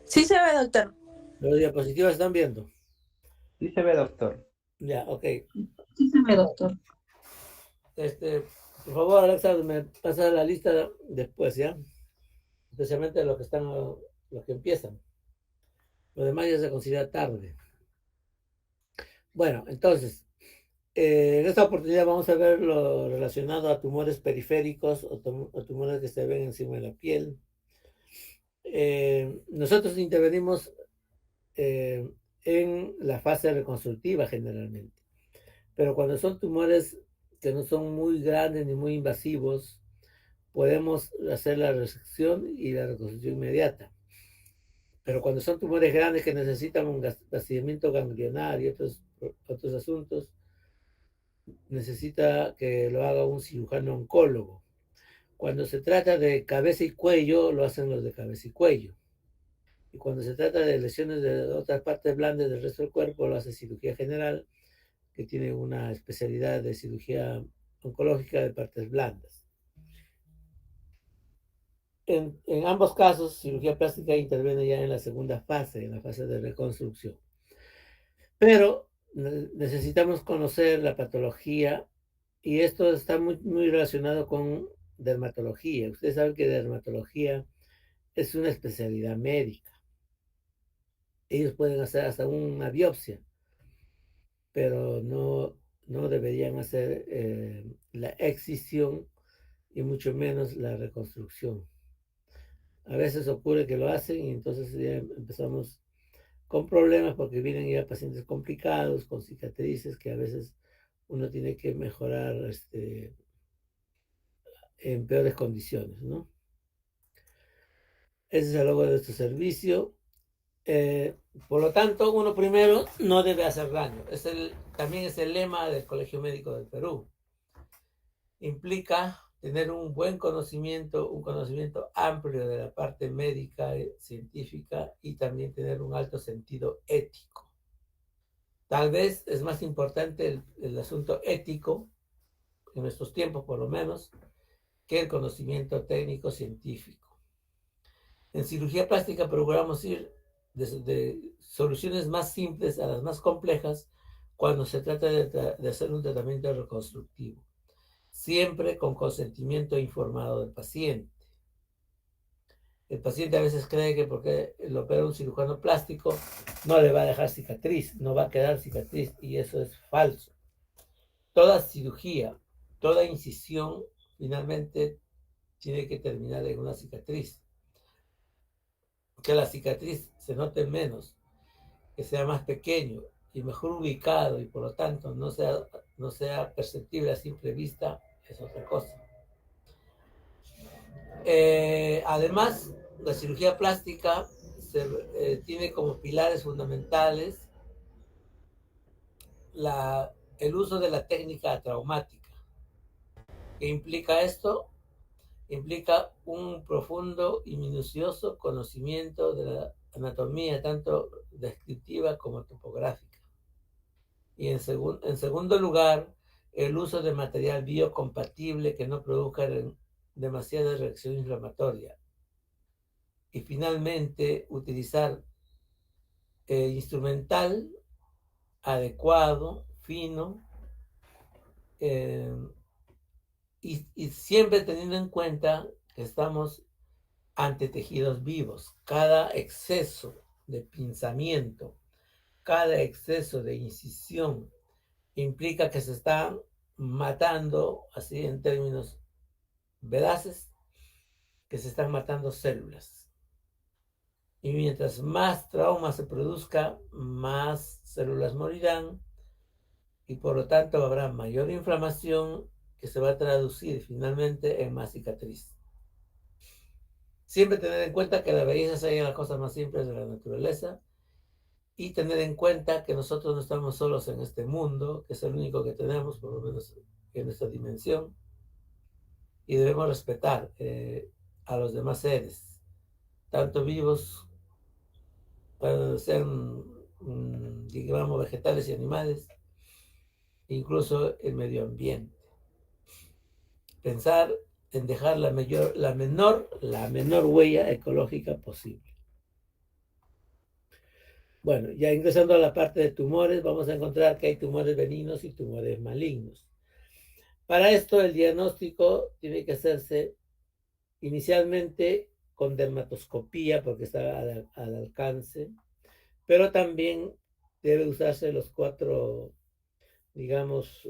Sí se ve, doctor. Los diapositivas están viendo. Sí se ve, doctor. Ya, ok. Sí se ve, doctor. Este, por favor, Alexa, me pasa la lista después, ¿ya? Especialmente los que empiezan. Lo demás ya se considera tarde. Bueno, entonces, en esta oportunidad vamos a ver lo relacionado a tumores periféricos o tumores que se ven encima de la piel. Nosotros intervenimos eh, en la fase reconstructiva generalmente, pero cuando son tumores que no son muy grandes ni muy invasivos, podemos hacer la resección y la reconstrucción inmediata. Pero cuando son tumores grandes que necesitan un vaciamiento ganglionar y otros asuntos, necesita que lo haga un cirujano oncólogo. Cuando se trata de cabeza y cuello, lo hacen los de cabeza y cuello. Y cuando se trata de lesiones de otras partes blandas del resto del cuerpo, lo hace cirugía general, que tiene una especialidad de cirugía oncológica de partes blandas. En ambos casos, cirugía plástica interviene ya en la segunda fase, en la fase de reconstrucción. Pero necesitamos conocer la patología y esto está muy relacionado con dermatología. Ustedes saben que dermatología es una especialidad médica. Ellos pueden hacer hasta una biopsia, pero no deberían hacer la excisión y mucho menos la reconstrucción. A veces ocurre que lo hacen y entonces ya empezamos con problemas porque vienen ya pacientes complicados, con cicatrices que a veces uno tiene que mejorar en peores condiciones, ¿no? Ese es el logo de nuestro servicio. Eh, por lo tanto, uno primero no debe hacer daño. También es el lema del Colegio Médico del Perú. Implica tener un buen conocimiento, un conocimiento amplio de la parte médica, científica y también tener un alto sentido ético. Tal vez es más importante el asunto ético, en nuestros tiempos por lo menos, que el conocimiento técnico científico. En cirugía plástica procuramos ir desde soluciones más simples a las más complejas cuando se trata de hacer un tratamiento reconstructivo, siempre con consentimiento informado del paciente. El paciente a veces cree que porque lo opera un cirujano plástico no le va a dejar cicatriz, no va a quedar cicatriz, y eso es falso. Toda cirugía, toda incisión finalmente tiene que terminar en una cicatriz. Que la cicatriz se note menos, que sea más pequeño y mejor ubicado y por lo tanto no sea perceptible a simple vista, es otra cosa. Además, la cirugía plástica tiene como pilares fundamentales el uso de la técnica traumática. ¿Qué implica esto? Implica un profundo y minucioso conocimiento de la anatomía, tanto descriptiva como topográfica. Y en segundo lugar, el uso de material biocompatible que no produzca demasiada reacción inflamatoria. Y finalmente, utilizar instrumental adecuado, fino, eh, y siempre teniendo en cuenta que estamos ante tejidos vivos. Cada exceso de pinzamiento, cada exceso de incisión implica que se están matando, así en términos veraces, que se están matando células. Y mientras más trauma se produzca, más células morirán y por lo tanto habrá mayor inflamación que se va a traducir finalmente en más cicatriz. Siempre tener en cuenta que la belleza se halla en las cosas más simples de la naturaleza y tener en cuenta que nosotros no estamos solos en este mundo, que es el único que tenemos, por lo menos en esta dimensión, y debemos respetar a los demás seres, tanto vivos, sean, digamos, vegetales y animales, incluso el medio ambiente. Pensar en dejar la menor huella ecológica posible. Bueno, ya ingresando a la parte de tumores, vamos a encontrar que hay tumores benignos y tumores malignos. Para esto, el diagnóstico tiene que hacerse inicialmente con dermatoscopía, porque está al alcance, pero también debe usarse los cuatro, digamos,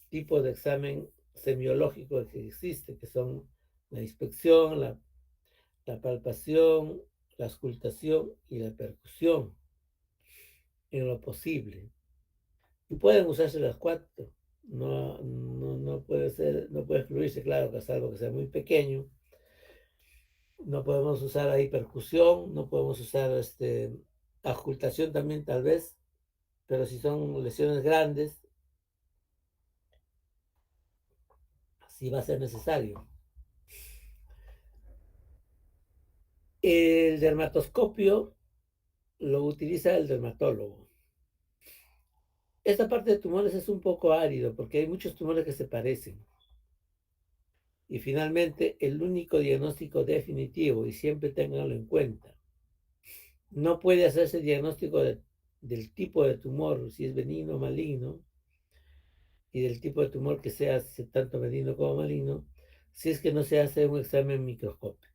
tipos de examen semiológico que existe, que son la inspección, la palpación, la auscultación y la percusión, en lo posible. Y pueden usarse las cuatro. No puede ser, no puede excluirse, claro, que es algo que sea muy pequeño. No podemos usar ahí percusión, no podemos usar auscultación también tal vez, pero si son lesiones grandes, sí va a ser necesario. El dermatoscopio lo utiliza el dermatólogo. Esta parte de tumores es un poco árido porque hay muchos tumores que se parecen. Y finalmente, el único diagnóstico definitivo, y siempre ténganlo en cuenta, no puede hacerse diagnóstico del tipo de tumor, si es benigno o maligno, y del tipo de tumor que sea tanto benigno como maligno, si es que no se hace un examen microscópico.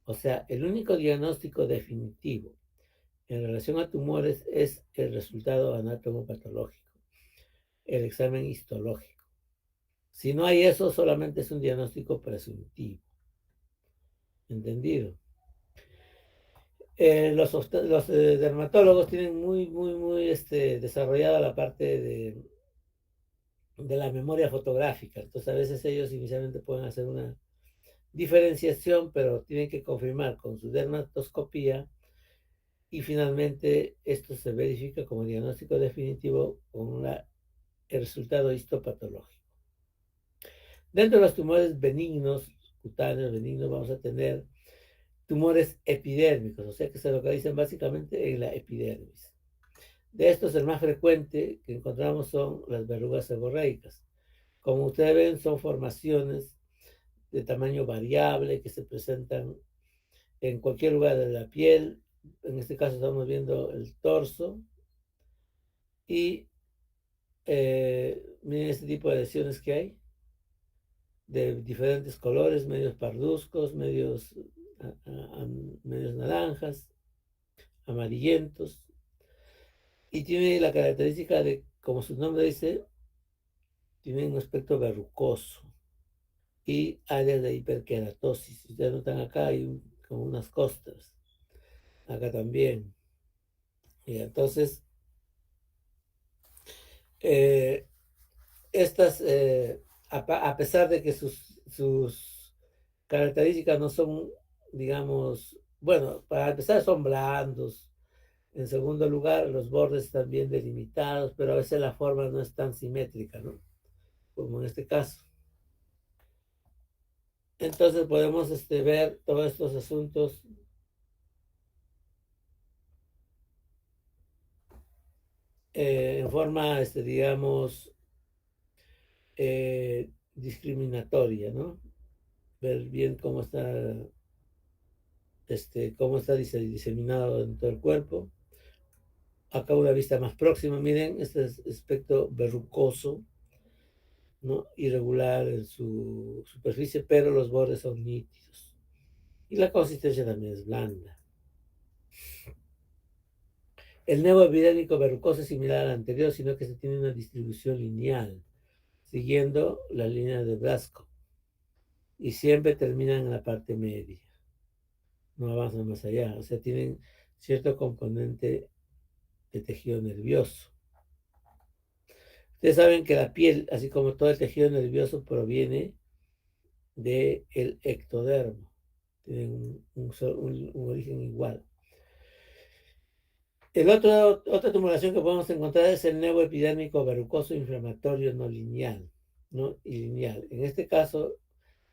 O sea, el único diagnóstico definitivo en relación a tumores es el resultado anatomopatológico, el examen histológico. Si no hay eso, solamente es un diagnóstico presuntivo. ¿Entendido? Los dermatólogos tienen muy desarrollada la parte de la memoria fotográfica. Entonces, a veces ellos inicialmente pueden hacer una diferenciación, pero tienen que confirmar con su dermatoscopía y finalmente esto se verifica como diagnóstico definitivo con el resultado histopatológico. Dentro de los tumores benignos, cutáneos benignos, vamos a tener tumores epidérmicos, o sea que se localizan básicamente en la epidermis. De estos, el más frecuente que encontramos son las verrugas seborreicas. Como ustedes ven, son formaciones de tamaño variable que se presentan en cualquier lugar de la piel. En este caso estamos viendo el torso. Y miren este tipo de lesiones que hay, de diferentes colores, medios parduzcos, medios naranjas, amarillentos. Y tiene la característica de, como su nombre dice, tiene un aspecto verrucoso y áreas de hiperkeratosis. Si ustedes notan acá, hay como unas costras. Acá también. Y entonces, eh, estas, a pesar de que sus características no son, digamos, bueno, para empezar son blandos. En segundo lugar, los bordes están bien delimitados, pero a veces la forma no es tan simétrica, ¿no? Como en este caso. Entonces podemos ver todos estos asuntos en forma, digamos, discriminatoria, ¿no? Ver bien cómo está diseminado en todo el cuerpo. Acá una vista más próxima, miren, este es aspecto verrucoso, ¿no? Irregular en su superficie, pero los bordes son nítidos. Y la consistencia también es blanda. El nevo epidérmico verrucoso es similar al anterior, sino que se tiene una distribución lineal, siguiendo la línea de Blasco, y siempre terminan en la parte media, no avanzan más allá, o sea, tienen cierto componente de tejido nervioso. Ustedes saben que la piel, así como todo el tejido nervioso, proviene del ectodermo. Tienen un origen igual. Otra tumoración que podemos encontrar es el nevo epidérmico verrucoso inflamatorio no lineal, ¿no? Y lineal. En este caso,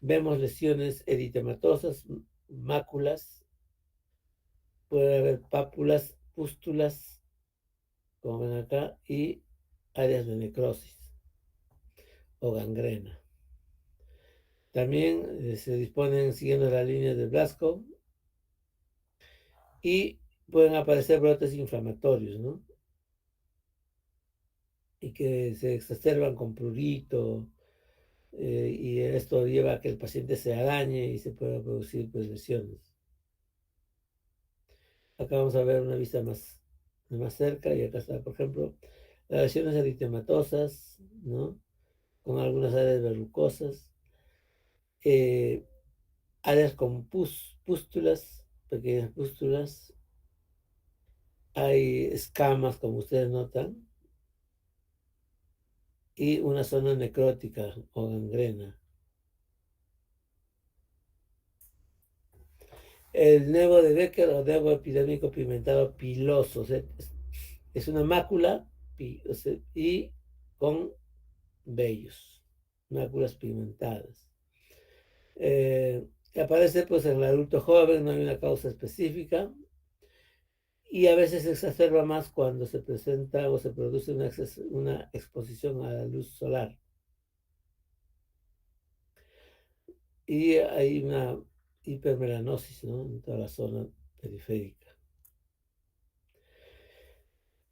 vemos lesiones eritematosas, máculas, puede haber pápulas, pústulas, como ven acá, y áreas de necrosis o gangrena. También se disponen siguiendo la línea de Blasco y pueden aparecer brotes inflamatorios, ¿no? Y que se exacerban con prurito, y esto lleva a que el paciente se arañe y se pueda producir pues, lesiones. Acá vamos a ver una vista más cerca y acá está, por ejemplo, las lesiones eritematosas, ¿no? Con algunas áreas verrucosas, eh, áreas con pústulas, pequeñas pústulas, hay escamas, como ustedes notan, y una zona necrótica o gangrena. El nevo de Becker o nevo epidémico pigmentado piloso, o sea, es una mácula o sea, y con vellos, máculas pigmentadas. Que aparece pues en el adulto joven, no hay una causa específica y a veces se exacerba más cuando se presenta o se produce una exposición a la luz solar. Y hay una hipermelanosis, ¿no? En toda la zona periférica.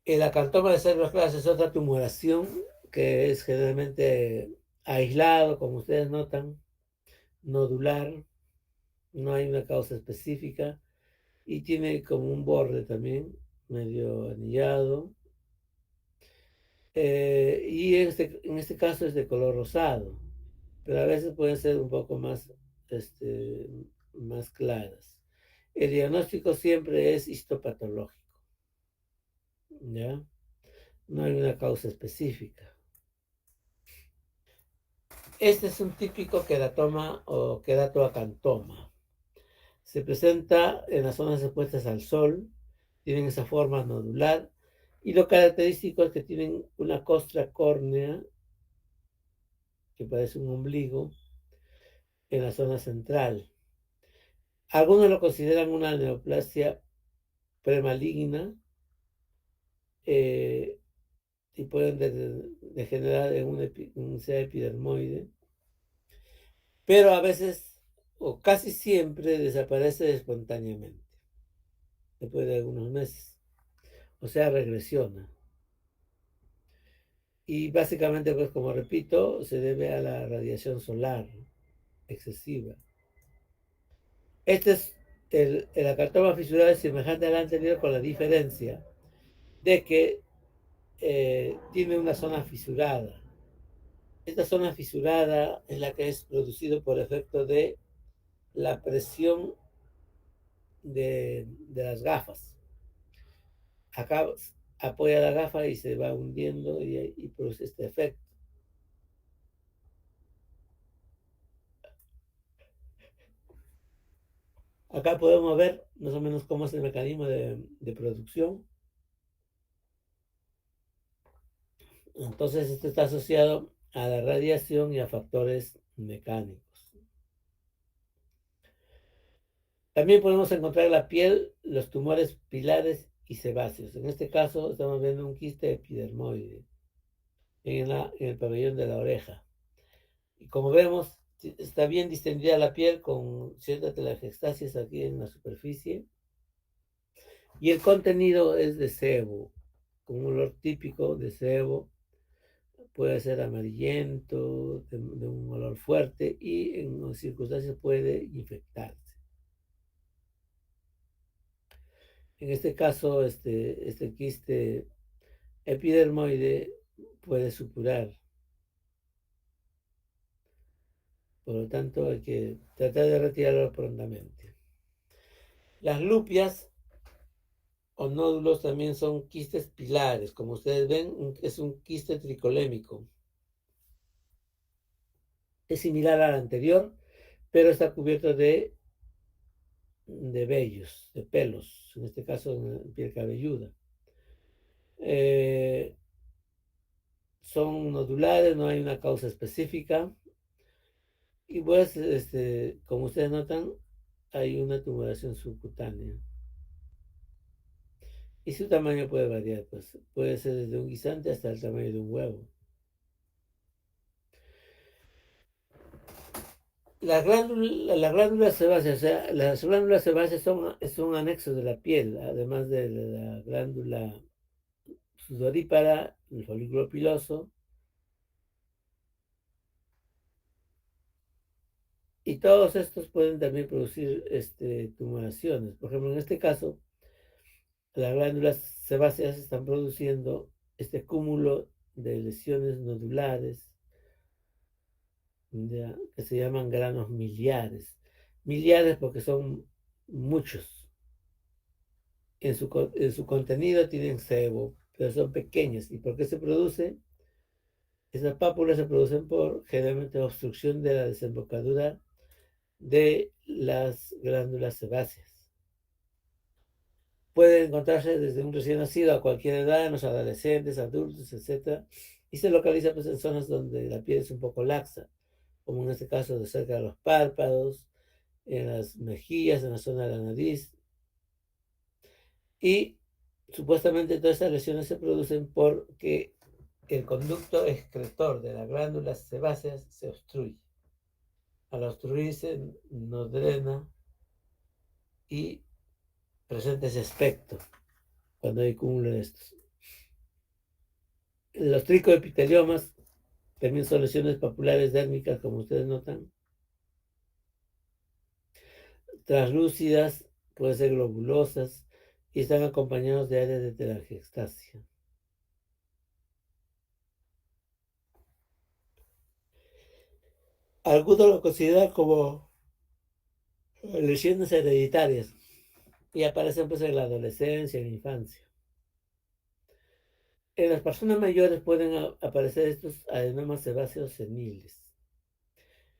El acantoma de células claras es otra tumoración que es generalmente aislado, como ustedes notan, nodular, no hay una causa específica y tiene como un borde también medio anillado. Y en este caso es de color rosado, pero a veces pueden ser un poco más claras. El diagnóstico siempre es histopatológico, ¿ya? No hay una causa específica. Este es un típico queratoma o queratoacantoma. Se presenta en las zonas expuestas al sol, tienen esa forma nodular y lo característico es que tienen una costra córnea que parece un ombligo en la zona central. Algunos lo consideran una neoplasia premaligna eh, y pueden degenerar en un sea epidermoide, pero a veces o casi siempre desaparece espontáneamente después de algunos meses, o sea, regresiona. Y básicamente, pues como repito, se debe a la radiación solar excesiva. Este es el acartoma fisural es semejante al anterior con la diferencia de que tiene una zona fisurada. Esta zona fisurada es la que es producido por efecto de la presión de las gafas. Acá apoya la gafa y se va hundiendo y produce este efecto. Acá podemos ver más o menos cómo es el mecanismo de producción. Entonces, esto está asociado a la radiación y a factores mecánicos. También podemos encontrar en la piel los tumores pilares y sebáceos. En este caso, estamos viendo un quiste epidermoide en el pabellón de la oreja. Y como vemos, está bien distendida la piel con ciertas telangiectasias aquí en la superficie. Y el contenido es de sebo, con un olor típico de sebo. Puede ser amarillento, de un olor fuerte y en circunstancias puede infectarse. En este caso, este quiste epidermoide puede supurar. Por lo tanto, hay que tratar de retirarlo prontamente. Las lupias o nódulos también son quistes pilares. Como ustedes ven, es un quiste tricolémico. Es similar al anterior, pero está cubierto de vellos, de pelos, en este caso en piel cabelluda. Eh, Son nodulares, no hay una causa específica. Y pues, como ustedes notan, hay una tumoración subcutánea. Y su tamaño puede variar, pues puede ser desde un guisante hasta el tamaño de un huevo. Las glándulas sebáceas, o sea, las glándulas sebáceas es un anexo de la piel, además de la glándula sudorípara, el folículo piloso, y todos estos pueden también producir tumoraciones. Por ejemplo, en este caso, las glándulas sebáceas están produciendo este cúmulo de lesiones nodulares, ya, que se llaman granos miliares. Miliares porque son muchos. En su contenido tienen sebo, pero son pequeñas. ¿Y por qué se produce? Esas pápulas se producen por generalmente obstrucción de la desembocadura de las glándulas sebáceas. Puede encontrarse desde un recién nacido a cualquier edad, en los adolescentes, adultos, etc. Y se localiza pues, en zonas donde la piel es un poco laxa, como en este caso de cerca de los párpados, en las mejillas, en la zona de la nariz. Y supuestamente todas estas lesiones se producen porque el conducto excretor de las glándulas sebáceas se obstruye. Al obstruirse no drena y presenta ese aspecto cuando hay cúmulo de estos. Los tricoepiteliomas también son lesiones papulares dérmicas, como ustedes notan, translúcidas, pueden ser globulosas y están acompañados de áreas de telangiectasia. Algunos lo consideran como lesiones hereditarias y aparecen pues en la adolescencia, en la infancia. En las personas mayores pueden aparecer estos adenomas sebáceos seniles.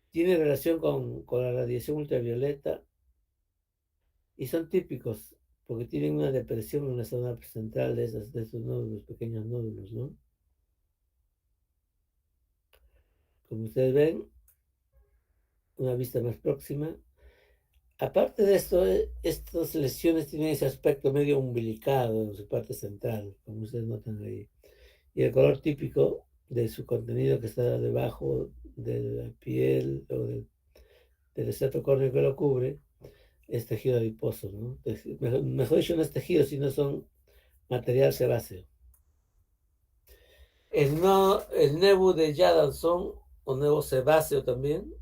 Tiene relación con la radiación ultravioleta y son típicos porque tienen una depresión en la zona central de esos nódulos, pequeños nódulos, ¿no? Como ustedes ven, una vista más próxima. Aparte de esto, estas lesiones tienen ese aspecto medio umbilicado en su parte central, como ustedes notan ahí. Y el color típico de su contenido que está debajo de la piel o del estrato córneo que lo cubre es tejido adiposo, ¿no? Mejor dicho, no es tejido, sino son material sebáceo. El nebu de Jadalson, o nebu sebáceo también,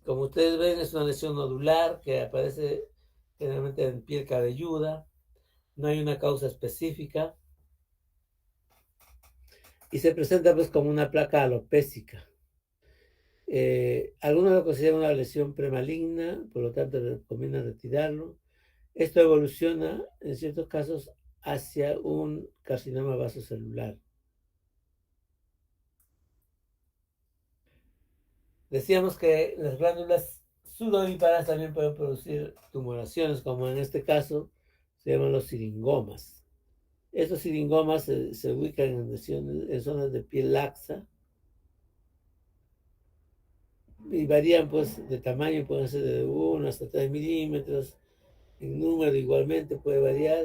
como ustedes ven, es una lesión nodular que aparece generalmente en piel cabelluda, no hay una causa específica y se presenta pues como una placa alopécica. Algunos lo consideran una lesión premaligna, por lo tanto recomiendan retirarlo. Esto evoluciona en ciertos casos hacia un carcinoma vasocelular. Decíamos que las glándulas sudoríparas también pueden producir tumoraciones, como en este caso se llaman los siringomas. Estos siringomas se ubican en zonas de piel laxa y varían pues de tamaño, pueden ser de 1 hasta 3 milímetros, en número igualmente puede variar.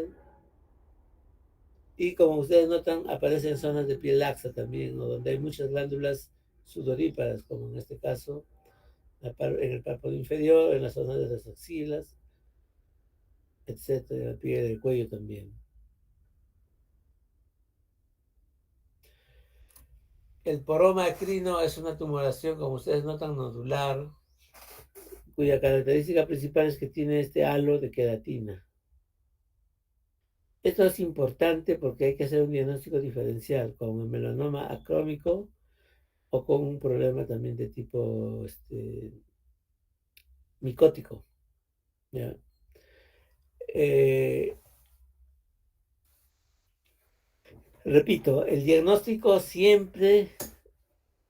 Y como ustedes notan, aparecen zonas de piel laxa también, o donde hay muchas glándulas sudoríparas, como en este caso en el párpado inferior, en las zonas de las axilas, etcétera, la piel del cuello también. El poroma acrino es una tumoración, como ustedes notan, nodular, cuya característica principal es que tiene este halo de queratina. Esto es importante porque hay que hacer un diagnóstico diferencial con el melanoma acrómico o con un problema también de tipo micótico. ¿Ya? Eh, repito, el diagnóstico siempre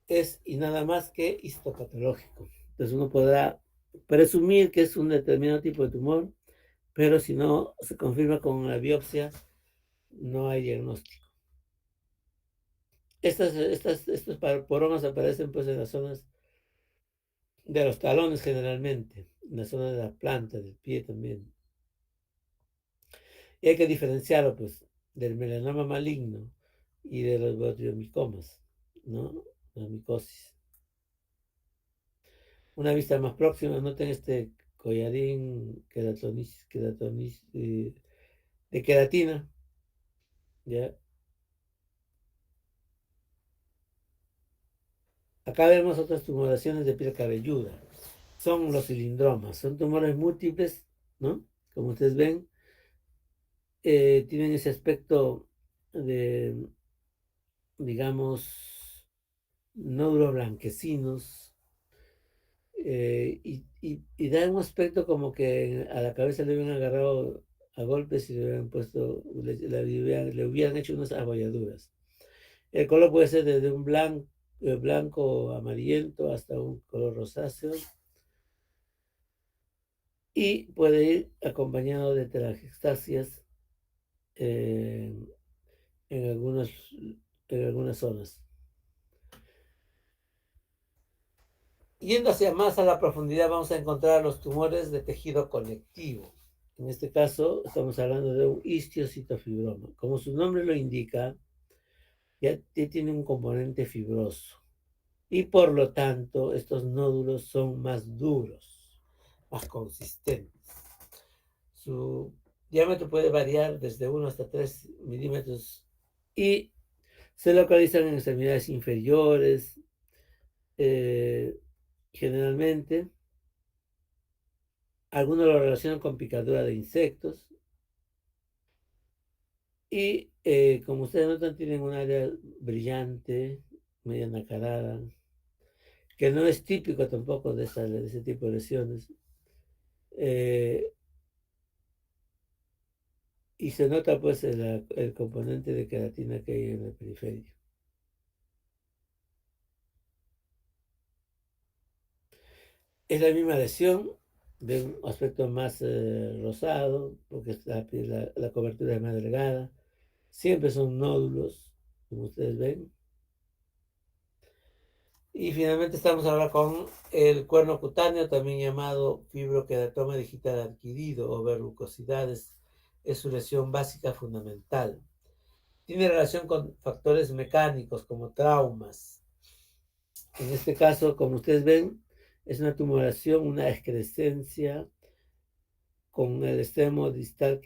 es y nada más que histopatológico. Entonces uno podrá presumir que es un determinado tipo de tumor, pero si no se confirma con la biopsia, no hay diagnóstico. Estos poromas aparecen pues en las zonas de los talones generalmente, en la zona de la planta, del pie también. Y hay que diferenciarlo pues del melanoma maligno y de los botriomicomas, ¿no? La micosis. Una vista más próxima, noten este collarín de queratina, ¿ya? Acá vemos otras tumoraciones de piel cabelluda. Son los cilindromas, son tumores múltiples, ¿no? Como ustedes ven, tienen ese aspecto de, digamos, nódulos blanquecinos, y da un aspecto como que a la cabeza le hubieran agarrado a golpes y le hubieran puesto, le hubieran hecho unas abolladuras. El color puede ser desde un blanco amarillento hasta un color rosáceo y puede ir acompañado de telangiectasias eh, en, en algunas zonas. Yendo hacia más a la profundidad, vamos a encontrar los tumores de tejido conectivo. En este caso, estamos hablando de un histiocitofibroma. Como su nombre lo indica, ya tiene un componente fibroso. Y por lo tanto, estos nódulos son más duros, más consistentes. Su diámetro puede variar desde 1 hasta 3 milímetros y se localizan en extremidades inferiores, generalmente. Algunos lo relacionan con picadura de insectos. Y como ustedes notan, tienen un área brillante, media nacarada, que no es típico tampoco de ese tipo de lesiones. Eh, y se nota pues el componente de queratina que hay en el periferio. Es la misma lesión, de un aspecto más rosado, porque la cobertura es más delgada. Siempre son nódulos, como ustedes ven. Y finalmente estamos ahora con el cuerno cutáneo, también llamado fibroqueratoma digital adquirido o verrucosidades. Es su lesión básica fundamental. Tiene relación con factores mecánicos como traumas. En este caso, como ustedes ven, es una tumoración, una excrescencia con el extremo distal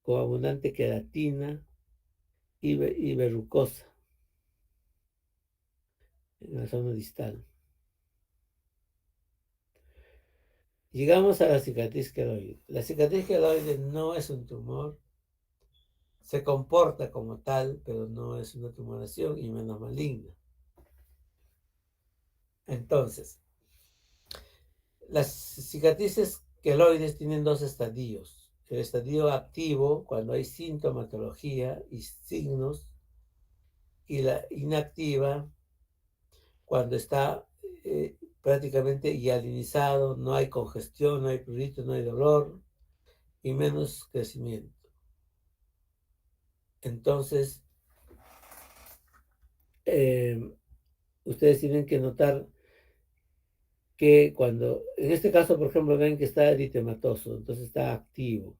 con abundante queratina y verrucosa en la zona distal. Llegamos a la cicatriz queloide. La cicatriz queloide no es un tumor, se comporta como tal, pero no es una tumoración y menos maligna. Entonces, las cicatrices queloides tienen dos estadios. El estadio activo, cuando hay sintomatología y signos, y la inactiva, cuando está prácticamente hialinizado, no hay congestión, no hay prurito, no hay dolor y menos crecimiento. Entonces, ustedes tienen que notar que cuando, en este caso, por ejemplo, ven que está eritematoso, entonces está activo.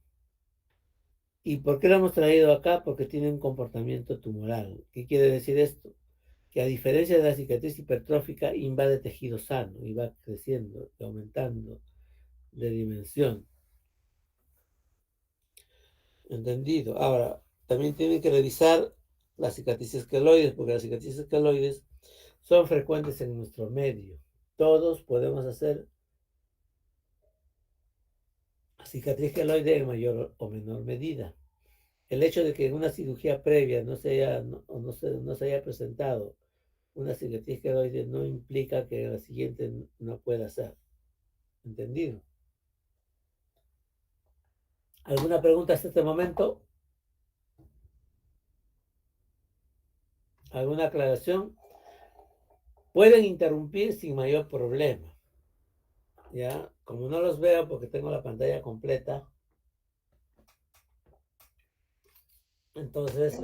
¿Y por qué lo hemos traído acá? Porque tiene un comportamiento tumoral. ¿Qué quiere decir esto? Que a diferencia de la cicatriz hipertrófica, invade tejido sano y va creciendo y aumentando de dimensión. ¿Entendido? Ahora, también tienen que revisar las cicatrices queloides, porque las cicatrices queloides son frecuentes en nuestro medio. Todos podemos hacer cicatriz queloide en mayor o menor medida. El hecho de que en una cirugía previa no se haya presentado una cicatriz queloide no implica que la siguiente no pueda ser. ¿Entendido? ¿Alguna pregunta hasta este momento? ¿Alguna aclaración? Pueden interrumpir sin mayor problema. ¿Ya? Como no los veo porque tengo la pantalla completa, entonces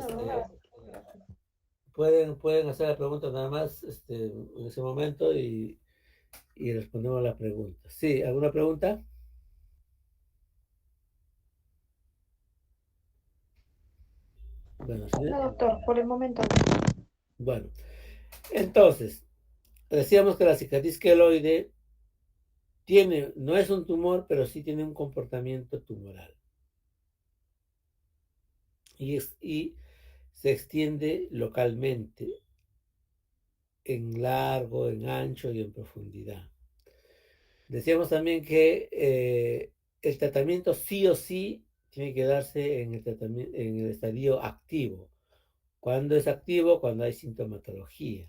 pueden hacer la pregunta nada más en ese momento y respondemos a la pregunta. ¿Sí? ¿Alguna pregunta? Bueno, No, doctor, por el momento. bueno, entonces, decíamos que la cicatriz queloide tiene, no es un tumor, pero sí tiene un comportamiento tumoral. Y se extiende localmente, en largo, en ancho y en profundidad. Decíamos también que el tratamiento sí o sí tiene que darse en el estadio activo. ¿Cuándo es activo? Cuando hay sintomatología.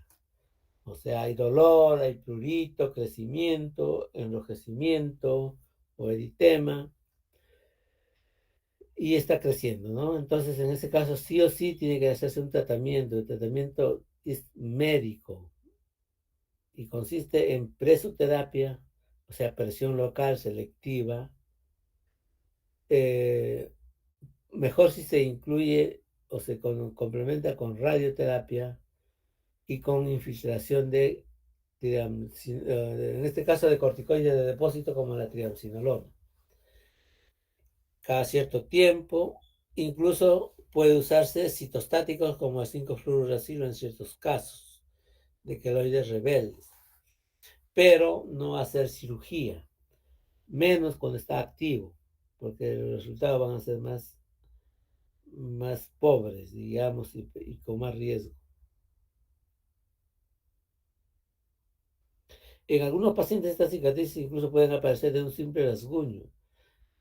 O sea, hay dolor, hay prurito, crecimiento, enrojecimiento o eritema y está creciendo, ¿no? Entonces, en ese caso, sí o sí tiene que hacerse un tratamiento. El tratamiento es médico y consiste en presoterapia, o sea, presión local selectiva. eh, Mejor si se incluye o se complementa con radioterapia y con infiltración en este caso de corticoides de depósito como la triamcinolona. Cada cierto tiempo, incluso puede usarse citostáticos como el 5-fluoruracilo en ciertos casos de queloides rebeldes, pero no hacer cirugía, menos cuando está activo, porque los resultados van a ser más pobres, digamos, y con más riesgo. En algunos pacientes estas cicatrices incluso pueden aparecer de un simple rasguño.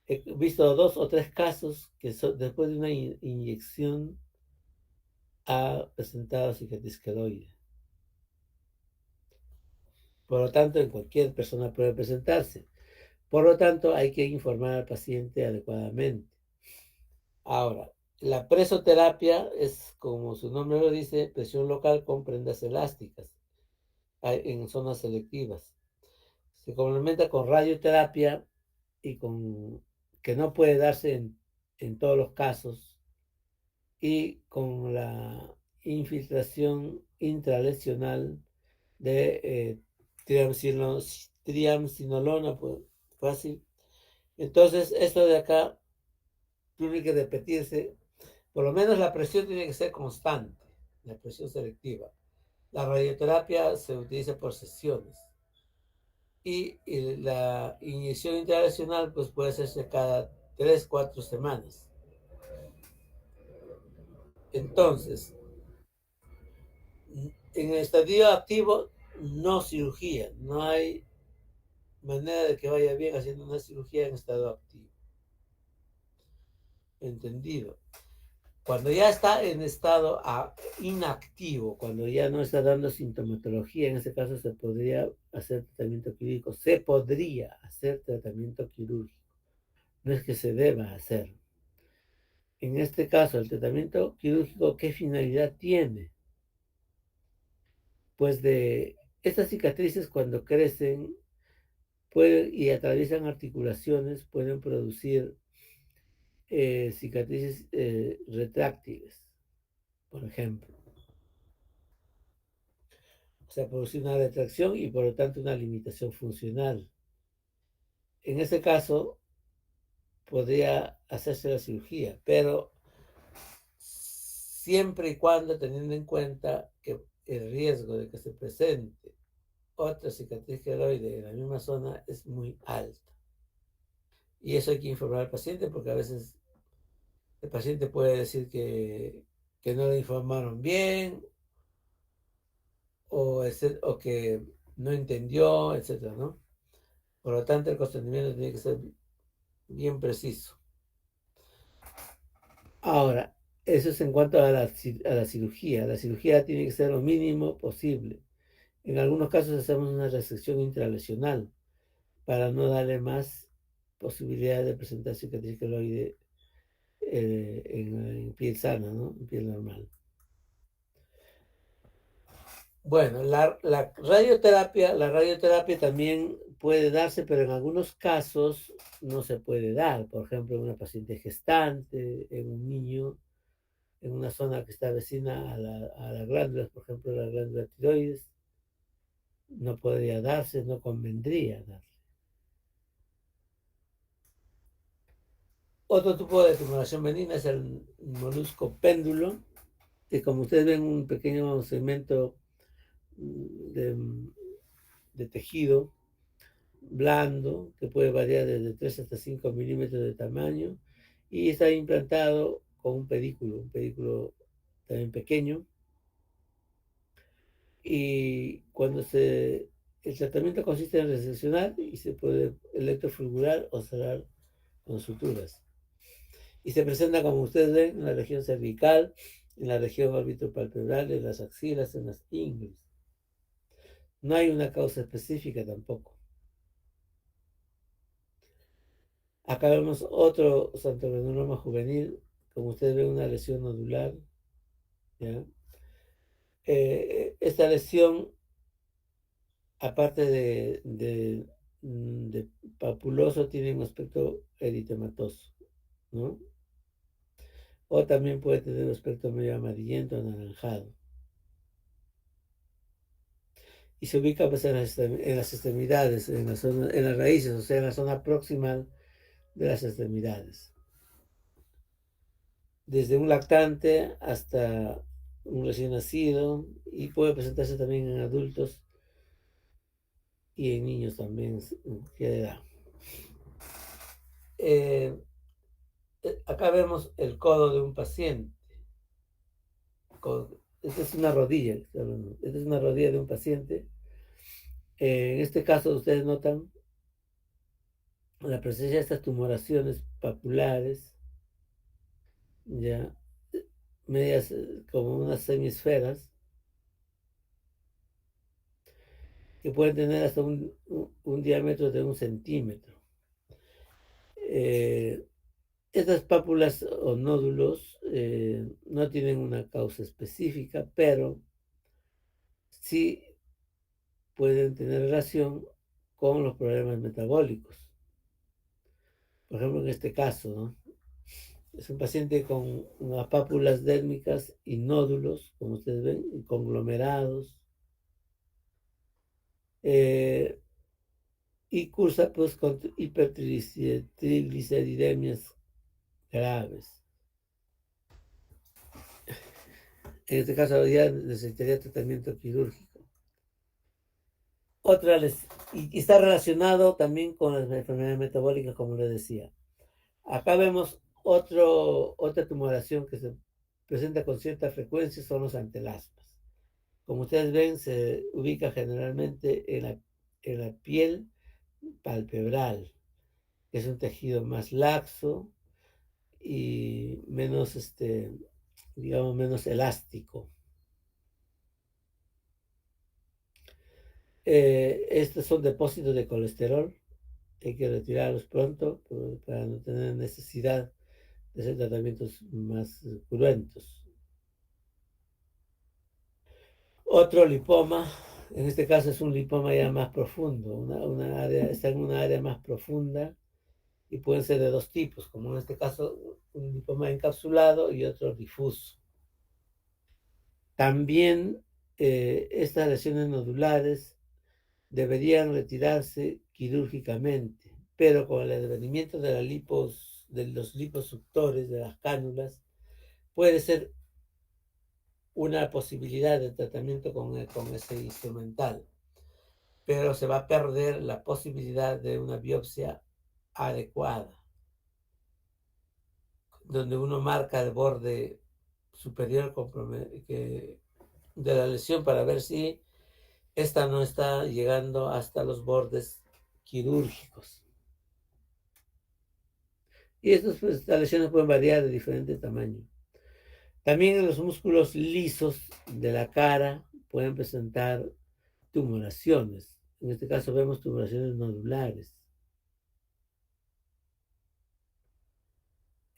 He visto 2 o 3 casos que después de una inyección ha presentado cicatriz queloide. Por lo tanto, en cualquier persona puede presentarse. Por lo tanto, hay que informar al paciente adecuadamente. Ahora, la presoterapia es, como su nombre lo dice, presión local con prendas elásticas en zonas selectivas. Se complementa con radioterapia y que no puede darse en todos los casos, y con la infiltración intralesional de triamcinolona, pues fácil. Entonces, esto de acá tiene que repetirse, por lo menos la presión tiene que ser constante, la presión selectiva. La radioterapia se utiliza por sesiones y la inyección intralesional pues puede hacerse cada 3 o 4 semanas. Entonces, en el estadio activo, no cirugía, no hay manera de que vaya bien haciendo una cirugía en estado activo. ¿Entendido? Cuando ya está en estado inactivo, cuando ya no está dando sintomatología, en ese caso se podría hacer tratamiento quirúrgico. Se podría hacer tratamiento quirúrgico. No es que se deba hacer. En este caso, el tratamiento quirúrgico, ¿qué finalidad tiene? Pues de estas cicatrices cuando crecen y atraviesan articulaciones, pueden producir cicatrices retráctiles, por ejemplo. O sea, producir una retracción y por lo tanto una limitación funcional. En ese caso, podría hacerse la cirugía, pero siempre y cuando teniendo en cuenta que el riesgo de que se presente otra cicatriz queloide en la misma zona es muy alta. Y eso hay que informar al paciente porque a veces el paciente puede decir que no le informaron bien o que no entendió, etcétera, ¿no? Por lo tanto, el consentimiento tiene que ser bien preciso. Ahora, eso es en cuanto a la cirugía. La cirugía tiene que ser lo mínimo posible. En algunos casos hacemos una resección intralesional para no darle más posibilidad de presentar cicatriz queloide en piel sana, ¿no? En piel normal. Bueno, la radioterapia también puede darse, pero en algunos casos no se puede dar. Por ejemplo, en una paciente gestante, en un niño, en una zona que está vecina a las glándulas, por ejemplo, la glándula tiroides, no podría darse, no convendría darse. Otro tipo de tumoración benigna es el molusco péndulo, que como ustedes ven un pequeño segmento de tejido blando, que puede variar desde 3 hasta 5 milímetros de tamaño, y está implantado con un pedículo también pequeño. Y el tratamiento consiste en reseccionar y se puede electrofulgurar o cerrar con suturas. Y se presenta, como ustedes ven, en la región cervical, en la región orbitopalpebral, en las axilas, en las ingles. No hay una causa específica tampoco. Acá vemos otro santovenuroma juvenil, como ustedes ven, una lesión nodular. ¿Ya? Esta lesión, aparte de papuloso, tiene un aspecto eritematoso, ¿no? O también puede tener un aspecto medio amarillento, anaranjado. Y se ubica pues, en las extremidades, en las raíces, o sea, en la zona proximal de las extremidades. Desde un lactante hasta un recién nacido, y puede presentarse también en adultos y en niños también, en cualquier edad. Acá vemos el codo de un paciente. Esta es una rodilla, esta es una rodilla de un paciente. En este caso, ustedes notan la presencia de estas tumoraciones papulares, ya medias como unas semisferas, que pueden tener hasta un diámetro de 1 centímetro. Estas pápulas o nódulos no tienen una causa específica, pero sí pueden tener relación con los problemas metabólicos. Por ejemplo, en este caso, ¿no? Es un paciente con unas pápulas dérmicas y nódulos, como ustedes ven, y conglomerados, y cursa pues con hipertrigliceridemias graves. En este caso ya necesitaría tratamiento quirúrgico. Y está relacionado también con las enfermedades metabólicas, como les decía. Acá vemos otra tumoración que se presenta con cierta frecuencia, son los antelasmas. Como ustedes ven, se ubica generalmente en la piel palpebral, que es un tejido más laxo y menos, digamos, menos elástico. Estos son depósitos de colesterol, hay que retirarlos pronto para no tener necesidad de hacer tratamientos más cruentos. Otro lipoma, en este caso es un lipoma ya más profundo, está en una área más profunda y pueden ser de dos tipos, como en este caso un lipoma encapsulado y otro difuso. También estas lesiones nodulares deberían retirarse quirúrgicamente, pero con el advenimiento de los liposuctores, de las cánulas, puede ser una posibilidad de tratamiento con ese instrumental, pero se va a perder la posibilidad de una biopsia adecuada, donde uno marca el borde superior de la lesión para ver si esta no está llegando hasta los bordes quirúrgicos. Y estas lesiones pueden variar de diferente tamaño. También en los músculos lisos de la cara pueden presentar tumoraciones. En este caso vemos tumoraciones nodulares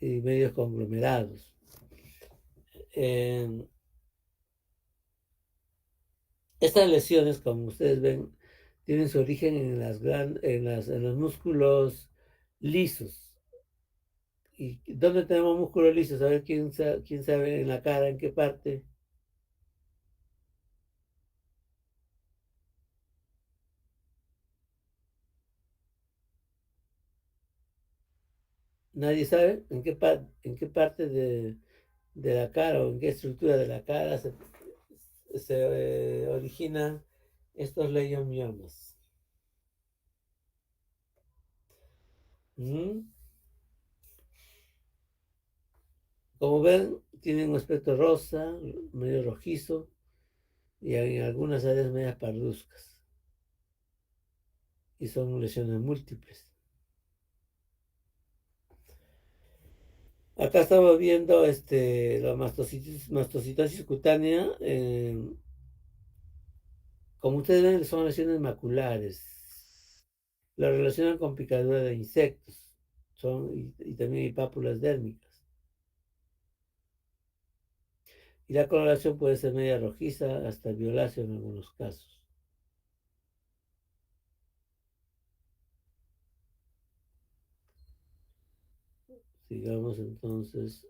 y medios conglomerados. Estas lesiones, como ustedes ven, tienen su origen en los músculos lisos. ¿Y dónde tenemos músculos lisos? A ver, quién sabe en la cara, en qué parte. Nadie sabe en qué parte de la cara o en qué estructura de la cara se originan estos leiomiomas. ¿Mm? Como ven, tienen un aspecto rosa, medio rojizo, y en algunas áreas medias parduzcas. Y son lesiones múltiples. Acá estamos viendo la mastocitosis cutánea. Como ustedes ven, son lesiones maculares. La relacionan con picadura de insectos. Y también hay pápulas dérmicas. Y la coloración puede ser media rojiza hasta violácea en algunos casos. Sigamos entonces.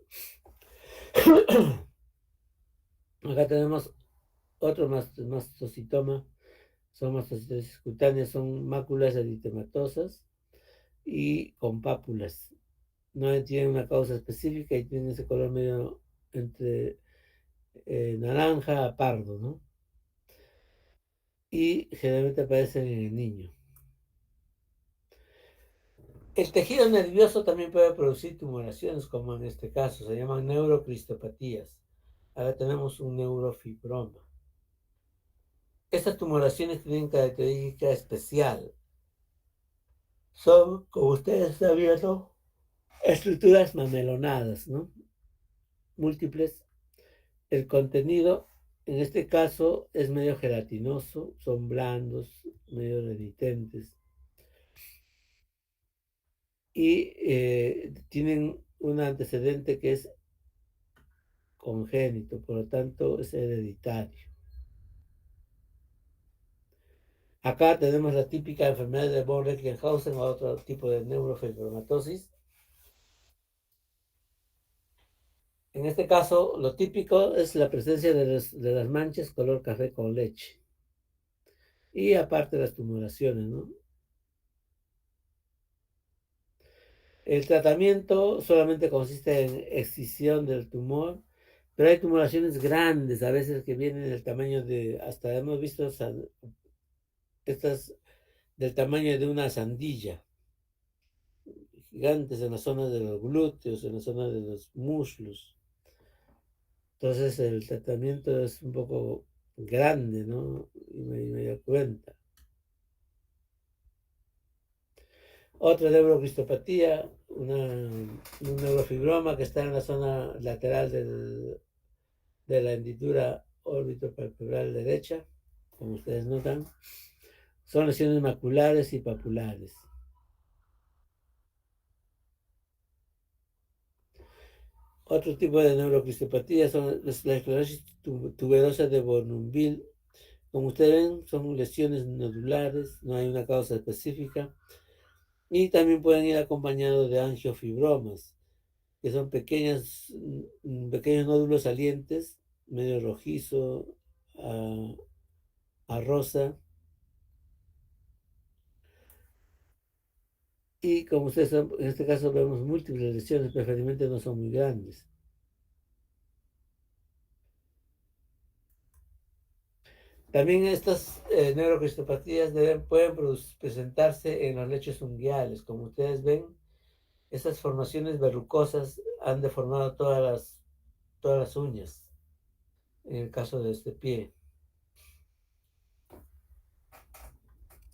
Acá tenemos otro mastocitoma. Son mastocitosis cutáneas, son máculas eritematosas y con pápulas. No tienen una causa específica y tienen ese color medio entre naranja a pardo, ¿no? Y generalmente aparecen en el niño. El tejido nervioso también puede producir tumoraciones, como en este caso, se llaman neurocristopatías. Ahora tenemos un neurofibroma. Estas tumoraciones tienen característica especial. Son, como ustedes están viendo, estructuras mamelonadas, ¿no? Múltiples. El contenido, en este caso, es medio gelatinoso, son blandos, medio renitentes. Y tienen un antecedente que es congénito, por lo tanto es hereditario. Acá tenemos la típica enfermedad de von Recklinghausen o otro tipo de neurofibromatosis. En este caso, lo típico es la presencia de las manchas color café con leche. Y aparte las tumoraciones, ¿no? El tratamiento solamente consiste en excisión del tumor, pero hay tumoraciones grandes, a veces que vienen del tamaño de, hasta hemos visto estas del tamaño de una sandilla, gigantes en la zona de los glúteos, en la zona de los muslos. Entonces el tratamiento es un poco grande, ¿no? Y me dio cuenta. Otra neurocristopatía, un neurofibroma que está en la zona lateral de la hendidura orbitopalpebral derecha, como ustedes notan. Son lesiones maculares y papulares. Otro tipo de neurocristopatía son la esclerosis tuberosa de Bournonville. Como ustedes ven, son lesiones nodulares, no hay una causa específica. Y también pueden ir acompañados de angiofibromas, que son pequeños nódulos salientes, medio rojizo a rosa. Y como ustedes saben, en este caso vemos múltiples lesiones, preferiblemente no son muy grandes. También estas neurocristopatías pueden presentarse en los lechos unguiales. Como ustedes ven, esas formaciones verrucosas han deformado todas las uñas, en el caso de este pie.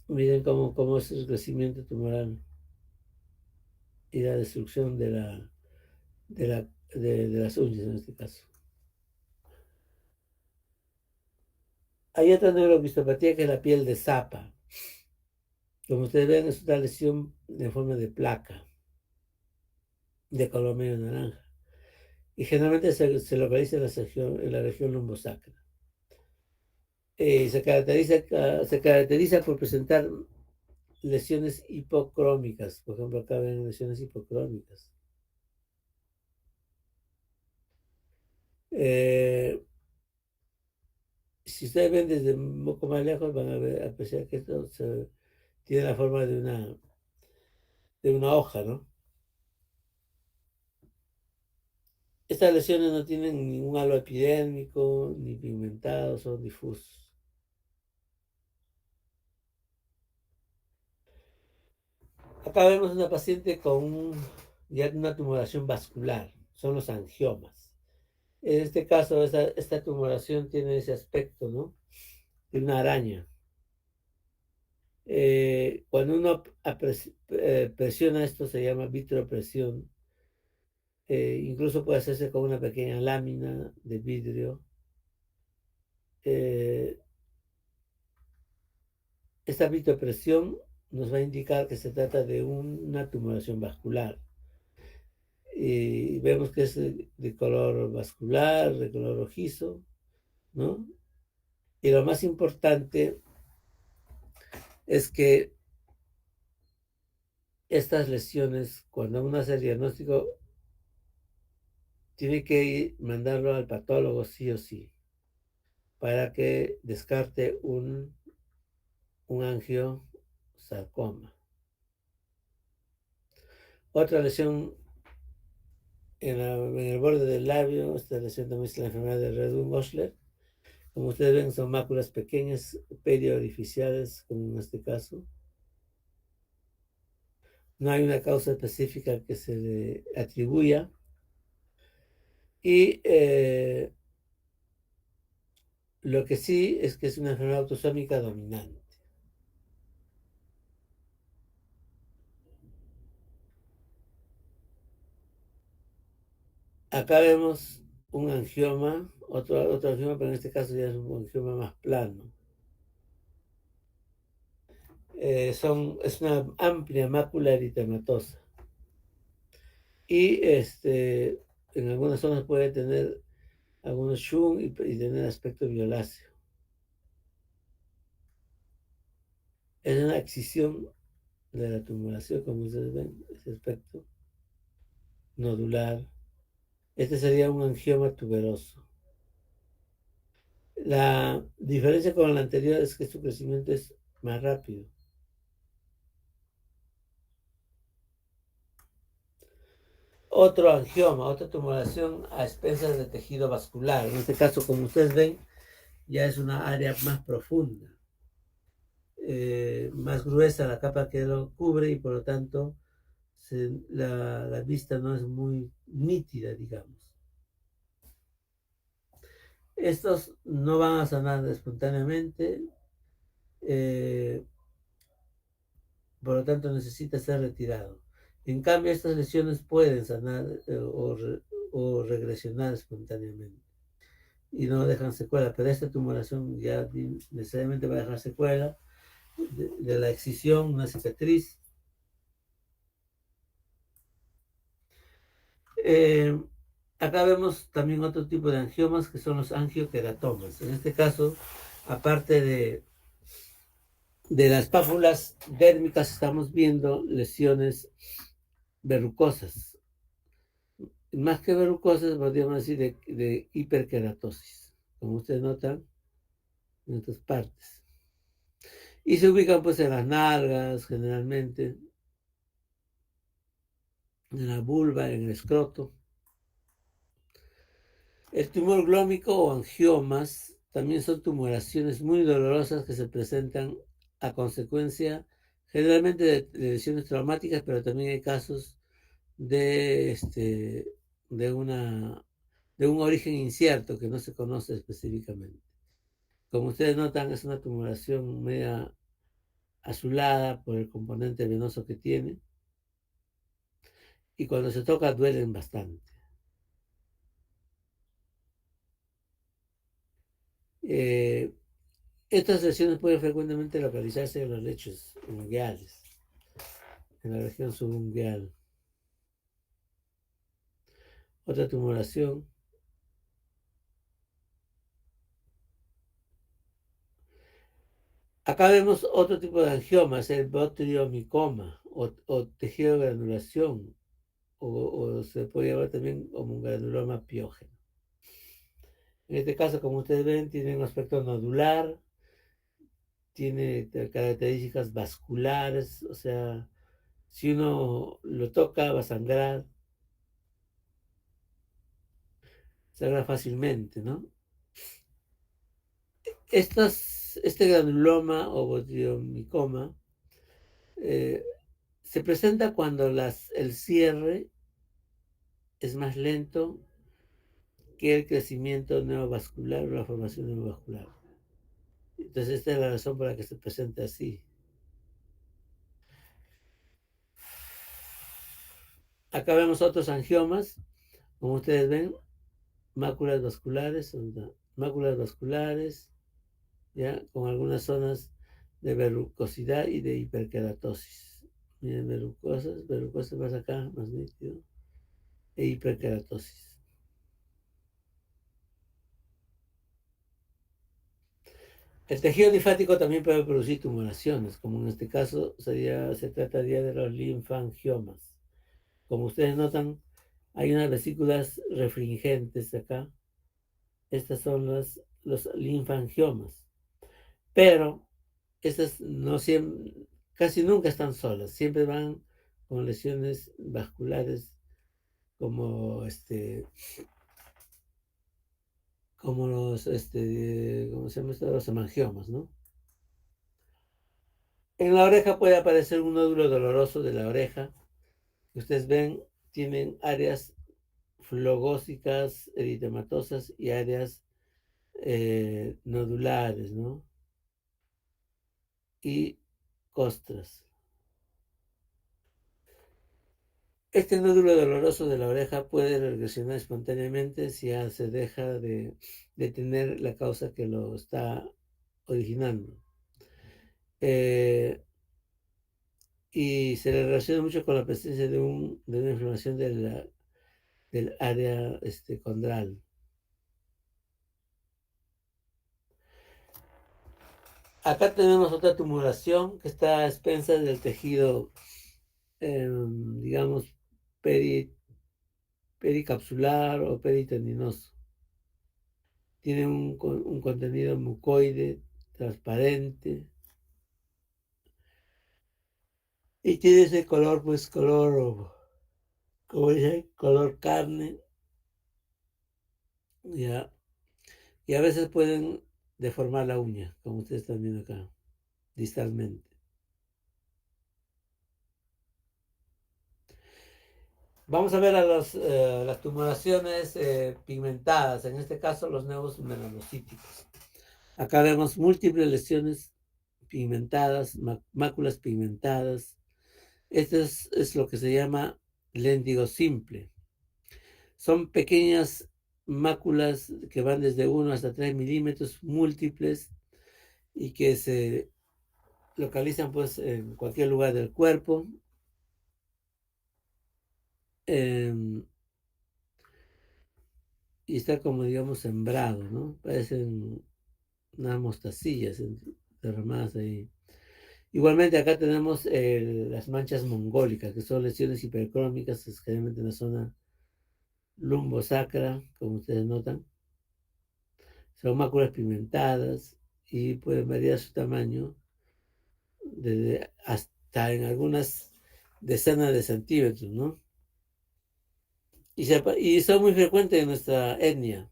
Miren cómo es el crecimiento tumoral y la destrucción de las uñas en este caso. Hay otra neuroquistopatía que es la piel de zapa. Como ustedes ven, es una lesión en forma de placa, de color medio naranja. Y generalmente se localiza en la región lumbosacra. Se caracteriza por presentar lesiones hipocrómicas. Por ejemplo, acá ven lesiones hipocrómicas. Eh, si ustedes ven desde un poco más lejos, van a apreciar que esto tiene la forma de una hoja, ¿no? Estas lesiones no tienen ningún halo epidérmico, ni pigmentados, son difusos. Acá vemos una paciente con ya una tumoración vascular, son los angiomas. En este caso, esta tumoración tiene ese aspecto, ¿no? De una araña. Cuando uno presiona esto, se llama vitropresión. Incluso puede hacerse con una pequeña lámina de vidrio. Eh, esta vitropresión nos va a indicar que se trata de una tumoración vascular. Y vemos que es de color vascular, de color rojizo, ¿no? Y lo más importante es que estas lesiones, cuando uno hace el diagnóstico, tiene que mandarlo al patólogo sí o sí, para que descarte un angiosarcoma. Otra lesión en el borde del labio, esta lesión también es la enfermedad de Redwin-Osler. Como ustedes ven, son máculas pequeñas, periorificiales, como en este caso. No hay una causa específica que se le atribuya. Y lo que sí es que es una enfermedad autosómica dominante. Acá vemos un angioma, otro angioma, pero en este caso ya es un angioma más plano. Es una amplia mácula eritematosa. Y en algunas zonas puede tener algunos shun y tener aspecto violáceo. Es una excisión de la tumoración, como ustedes ven, ese aspecto nodular. Este sería un angioma tuberoso. La diferencia con el anterior es que su crecimiento es más rápido. Otro angioma, otra tumoración a expensas de tejido vascular. En este caso, como ustedes ven, ya es una área más profunda, más gruesa la capa que lo cubre y por lo tanto la vista no es muy nítida, digamos. Estos no van a sanar espontáneamente, por lo tanto necesita ser retirado. En cambio, estas lesiones pueden sanar o regresionar espontáneamente y no dejan secuela, pero esta tumoración ya necesariamente va a dejar secuela de la excisión, una cicatriz. Eh, Acá vemos también otro tipo de angiomas que son los angiokeratomas. En este caso, aparte de las pápulas dérmicas, estamos viendo lesiones verrucosas. Más que verrucosas, podríamos decir de hiperkeratosis, como ustedes notan en estas partes. Y se ubican pues en las nalgas, generalmente, en la vulva, en el escroto. El tumor glómico o angiomas también son tumoraciones muy dolorosas que se presentan a consecuencia generalmente de lesiones traumáticas, pero también hay casos de, de, una, de un origen incierto que no se conoce específicamente. Como ustedes notan, es una tumoración media azulada por el componente venoso que tiene y cuando se toca duelen bastante. Eh, Estas lesiones pueden frecuentemente localizarse en los lechos ungueales, en la región subungueal. Otra tumoración. Acá vemos otro tipo de angiomas, el botriomicoma o tejido de granulación, o se puede llamar también como un granuloma piógeno. En este caso, como ustedes ven, tiene un aspecto nodular, tiene características vasculares, o sea, si uno lo toca va a sangrar, sangra fácilmente, ¿no? Este granuloma o botriomicoma Se presenta cuando el cierre es más lento que el crecimiento neovascular o la formación neovascular. Entonces, esta es la razón por la que se presenta así. Acá vemos otros angiomas, como ustedes ven, máculas vasculares, ya, con algunas zonas de verrucosidad y de hiperkeratosis. Miren, verrucosas más acá, más nítido, e hiperkeratosis. El tejido linfático también puede producir tumoraciones, como en este caso se trataría de los linfangiomas. Como ustedes notan, hay unas vesículas refringentes acá. Estas son los linfangiomas. Pero estas no siempre, casi nunca están solas, siempre van con lesiones vasculares como como ¿cómo se llama esto? Los hemangiomas, ¿no? En la oreja puede aparecer un nódulo doloroso de la oreja. Que ustedes ven, tienen áreas flogócicas, eritematosas y áreas nodulares, ¿no? Y costras. Este nódulo doloroso de la oreja puede regresionar espontáneamente si ya se deja de tener la causa que lo está originando. Y se le relaciona mucho con la presencia de una inflamación del área condral. Acá tenemos otra tumoración que está a expensas del tejido, digamos, pericapsular o peritendinoso. Tiene un contenido mucoide, transparente, y tiene ese color, pues, como dice, color carne, ya. Y a veces pueden deformar la uña, como ustedes están viendo acá, distalmente. Vamos a ver las tumoraciones pigmentadas, en este caso los nuevos melanocíticos. Acá vemos múltiples lesiones pigmentadas, máculas pigmentadas. Esto es lo que se llama léndigo simple. Son pequeñas máculas que van desde 1 hasta 3 milímetros, múltiples, y que se localizan pues en cualquier lugar del cuerpo. Y está como, digamos, sembrado, ¿no? Parecen unas mostacillas derramadas ahí. Igualmente acá tenemos las manchas mongólicas, que son lesiones hipercrómicas, generalmente en la zona lumbosacra, como ustedes notan. Son máculas pigmentadas y pueden variar su tamaño desde hasta en algunas decenas de centímetros, ¿no? Y son muy frecuentes en nuestra etnia.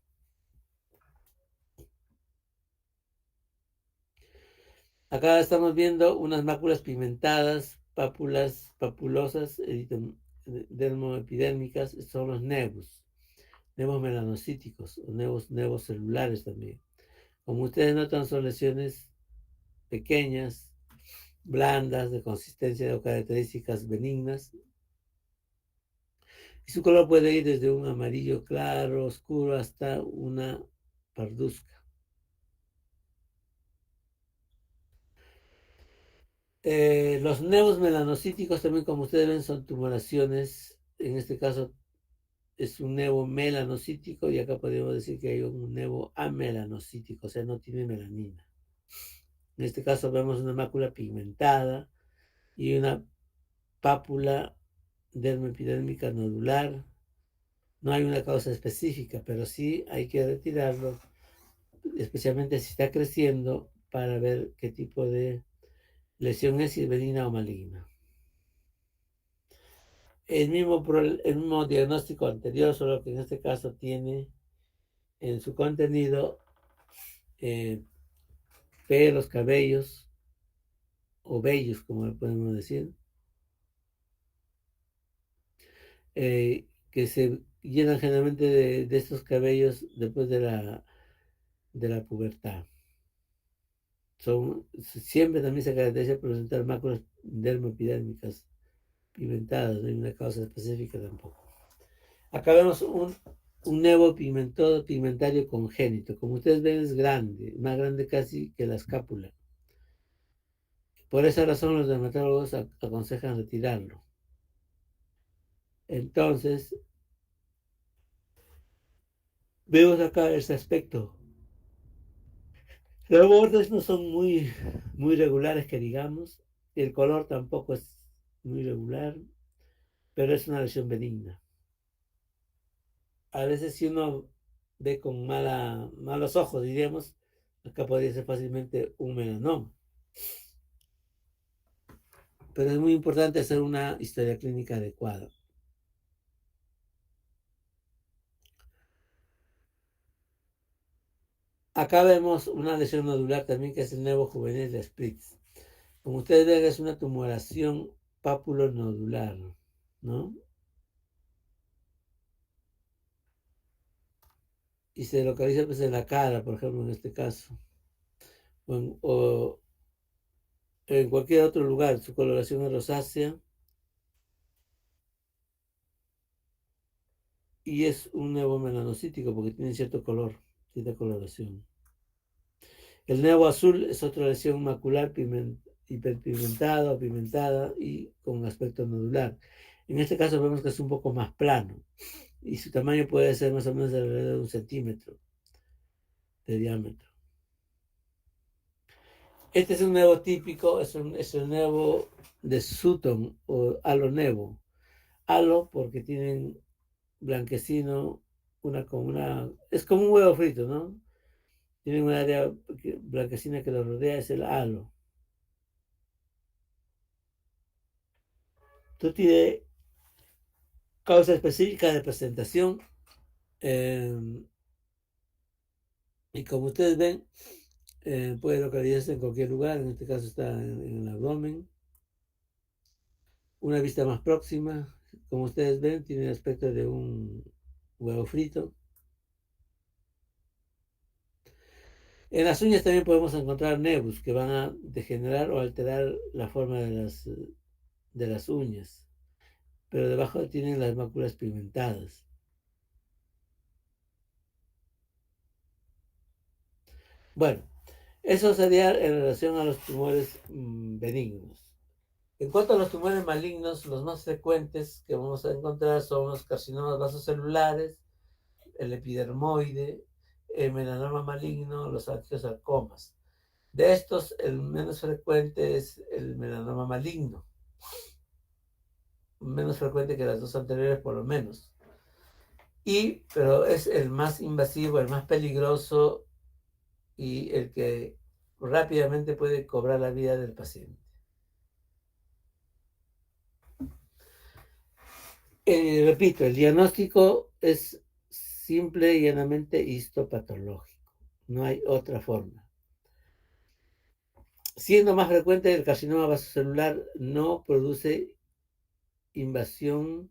Acá estamos viendo unas máculas pigmentadas, papulosas, dermoepidérmicas, son los nevos melanocíticos o nevos celulares también. Como ustedes notan, son lesiones pequeñas, blandas, de consistencia o características benignas. Y su color puede ir desde un amarillo claro, oscuro, hasta una parduzca. Los nevos melanocíticos también, como ustedes ven, son tumoraciones. En este caso es un nevo melanocítico y acá podemos decir que hay un nevo amelanocítico, o sea, no tiene melanina. En este caso vemos una mácula pigmentada y una pápula dermoepidérmica nodular. No hay una causa específica, pero sí hay que retirarlo, especialmente si está creciendo, para ver qué tipo de lesión es, si es benigna o maligna. El mismo diagnóstico anterior, solo que en este caso tiene en su contenido pelos, cabellos o vellos, como le podemos decir, que se llenan generalmente de estos cabellos después de la pubertad. Siempre también se caracteriza por presentar máculas dermoepidérmicas pigmentadas, no hay una causa específica tampoco. Acá vemos un nevo pigmentario congénito. Como ustedes ven, es grande, más grande casi que la escápula. Por esa razón, los dermatólogos aconsejan retirarlo. Entonces, vemos acá este aspecto. Los bordes no son muy regulares, que digamos. El color tampoco es muy regular, pero es una lesión benigna. A veces, si uno ve con malos ojos, diríamos, acá podría ser fácilmente un melanoma. Pero es muy importante hacer una historia clínica adecuada. Acá vemos una lesión nodular también, que es el nevo juvenil de Spritz. Como ustedes ven, es una tumoración pápulo-nodular, ¿no? Y se localiza pues en la cara, por ejemplo, en este caso. O en cualquier otro lugar. Su coloración es rosácea. Y es un nevo melanocítico porque tiene cierto color, cierta coloración. El nevo azul es otra lesión macular hiperpigmentada o pigmentada y con aspecto nodular. En este caso vemos que es un poco más plano y su tamaño puede ser más o menos de alrededor de 1 centímetro de diámetro. Este es un nevo típico, es el nevo de Sutton o halo nevo. Halo porque tienen blanquecino, es como un huevo frito, ¿no? Tienen un área blanquecina que lo rodea, es el halo. Esto tiene causa específica de presentación. Y como ustedes ven, puede localizarse en cualquier lugar. En este caso está en el abdomen. Una vista más próxima, como ustedes ven, tiene el aspecto de un huevo frito. En las uñas también podemos encontrar nevus que van a degenerar o alterar la forma de las uñas, pero debajo tienen las máculas pigmentadas. Bueno, eso sería en relación a los tumores benignos. En cuanto a los tumores malignos, los más frecuentes que vamos a encontrar son los carcinomas vasocelulares, el epidermoide, el melanoma maligno, los angiosarcomas. De estos, el menos frecuente es el melanoma maligno, menos frecuente que las dos anteriores por lo menos. Pero es el más invasivo, el más peligroso y el que rápidamente puede cobrar la vida del paciente. Repito, el diagnóstico es simple y llanamente histopatológico. No hay otra forma. Siendo más frecuente, el carcinoma vasocelular no produce invasión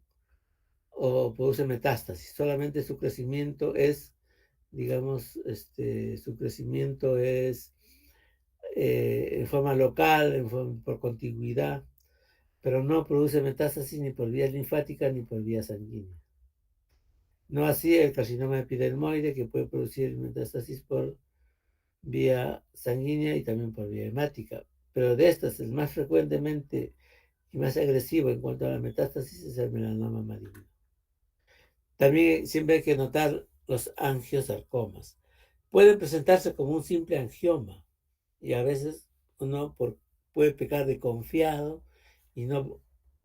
o produce metástasis. Solamente su crecimiento es, digamos, su crecimiento es en forma local, por contigüidad, pero no produce metástasis ni por vía linfática ni por vía sanguínea. No así el carcinoma epidermoide, que puede producir metástasis por vía sanguínea y también por vía hemática. Pero de estas, el más frecuentemente y más agresivo en cuanto a la metástasis es el melanoma maligno. También siempre hay que notar los angiosarcomas. Pueden presentarse como un simple angioma y a veces uno puede pecar de confiado y no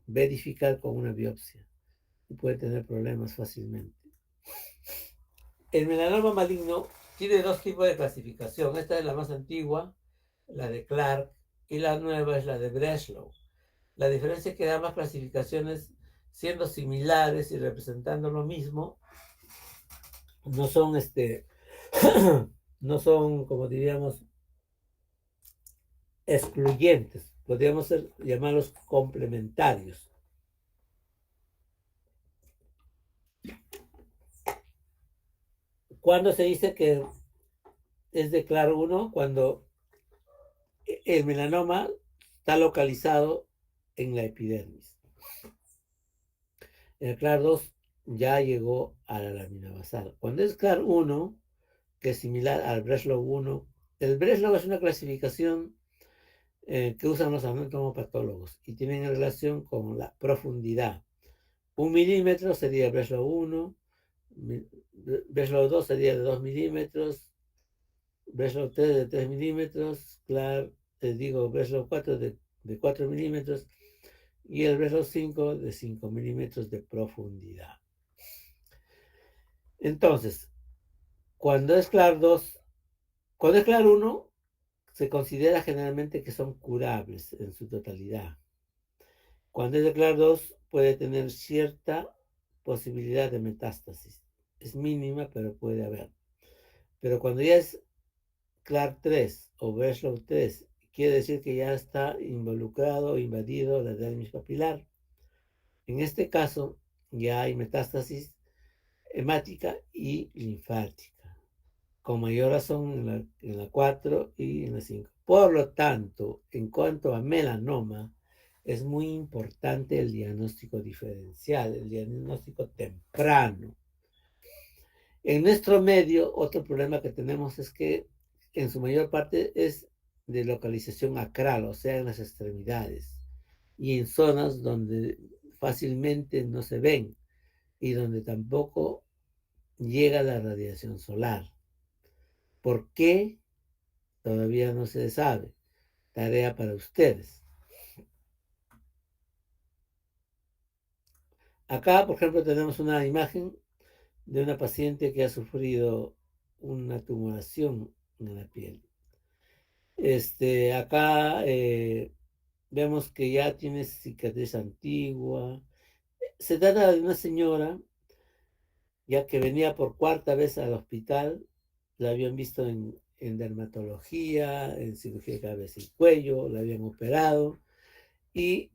verificar con una biopsia y puede tener problemas fácilmente. El melanoma maligno tiene dos tipos de clasificación. Esta es la más antigua, la de Clark, y la nueva es la de Breslow. La diferencia es que ambas clasificaciones, siendo similares y representando lo mismo, no son no son, como diríamos, excluyentes. Podríamos llamarlos complementarios. ¿Cuándo se dice que es de CLAR 1? Cuando el melanoma está localizado en la epidermis. El CLAR 2 ya llegó a la lámina basal. Cuando es CLAR 1, que es similar al Breslow 1, el Breslow es una clasificación que usan los anatomopatólogos y tienen relación con la profundidad. 1 milímetro sería Breslow 1, Breslow 2 sería de 2 milímetros, Breslow 3 de 3 milímetros, Breslow 4 de 4 milímetros y el Breslow 5 de 5 milímetros de profundidad. Entonces, cuando es CLAR 2, cuando es CLAR 1, se considera generalmente que son curables en su totalidad. Cuando es de CLAR 2, puede tener cierta posibilidad de metástasis. Es mínima, pero puede haber. Pero cuando ya es CLAR 3 o Breslow 3, quiere decir que ya está involucrado o invadido la dermis papilar. En este caso, ya hay metástasis hemática y linfática, con mayor razón en la 4 y en la 5. Por lo tanto, en cuanto a melanoma, es muy importante el diagnóstico diferencial, el diagnóstico temprano. En nuestro medio, otro problema que tenemos es que en su mayor parte es de localización acral, o sea, en las extremidades, y en zonas donde fácilmente no se ven y donde tampoco llega la radiación solar. ¿Por qué? Todavía no se sabe. Tarea para ustedes. Acá, por ejemplo, tenemos una imagen de una paciente que ha sufrido una tumoración en la piel. Acá vemos que ya tiene cicatriz antigua. Se trata de una señora ya que venía por cuarta vez al hospital. La habían visto en dermatología, en cirugía de cabeza y cuello, la habían operado y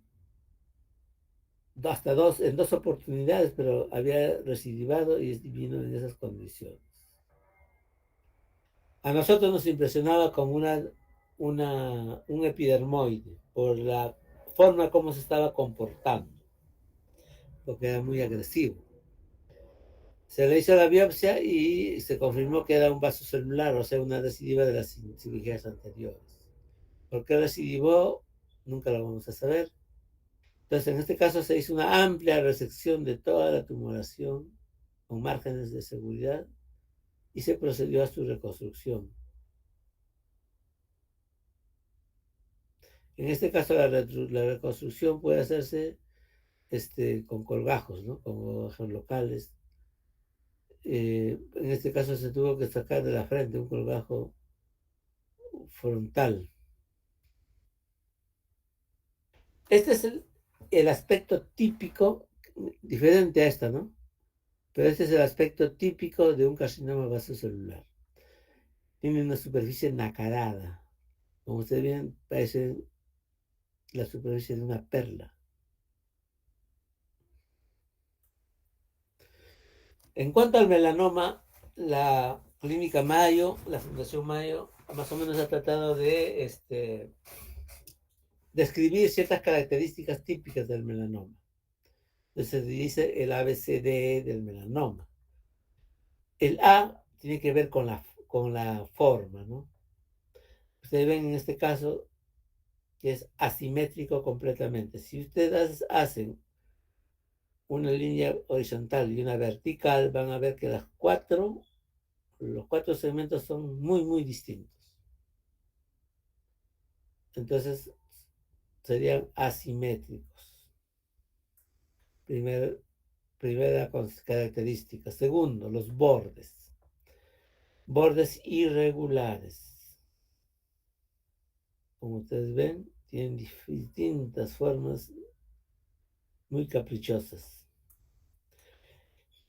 en dos oportunidades, pero había recidivado y vino en esas condiciones. A nosotros nos impresionaba como un epidermoide por la forma como se estaba comportando, porque era muy agresivo. Se le hizo la biopsia y se confirmó que era un vaso celular, o sea, una recidiva de las cirugías anteriores. ¿Por qué recidivó? Nunca lo vamos a saber. Entonces, en este caso se hizo una amplia resección de toda la tumoración con márgenes de seguridad y se procedió a su reconstrucción. En este caso, la reconstrucción puede hacerse con colgajos, ¿no? Con colgajos locales. En este caso se tuvo que sacar de la frente un colgajo frontal. Este es el aspecto típico, diferente a esta, ¿no? Pero este es el aspecto típico de un carcinoma vasocelular. Tiene una superficie nacarada. Como ustedes ven, parece la superficie de una perla. En cuanto al melanoma, la Clínica Mayo, la Fundación Mayo, más o menos ha tratado de describir ciertas características típicas del melanoma. Entonces se dice el ABCD del melanoma. El A tiene que ver con la forma, ¿no? Ustedes ven en este caso que es asimétrico completamente. Si ustedes hacen una línea horizontal y una vertical, van a ver que los cuatro segmentos son muy, muy distintos. Entonces, serían asimétricos. Primera característica. Segundo, los bordes. Bordes irregulares. Como ustedes ven, tienen distintas formas muy caprichosas.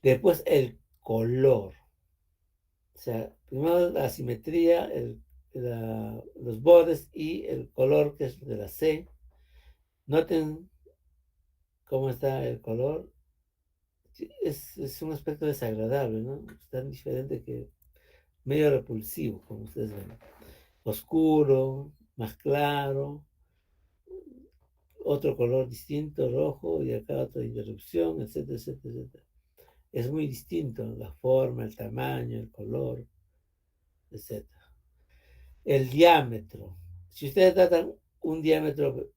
Después, el color. O sea, primero la simetría, los bordes y el color que es de la C. Noten cómo está el color. Sí, es un aspecto desagradable, ¿no? Es tan diferente que medio repulsivo, como ustedes ven. Oscuro, más claro, otro color distinto, rojo, y acá otra interrupción, etcétera, etcétera, etcétera. Es muy distinto la forma, el tamaño, el color, etcétera. El diámetro. Si ustedes tratan un diámetro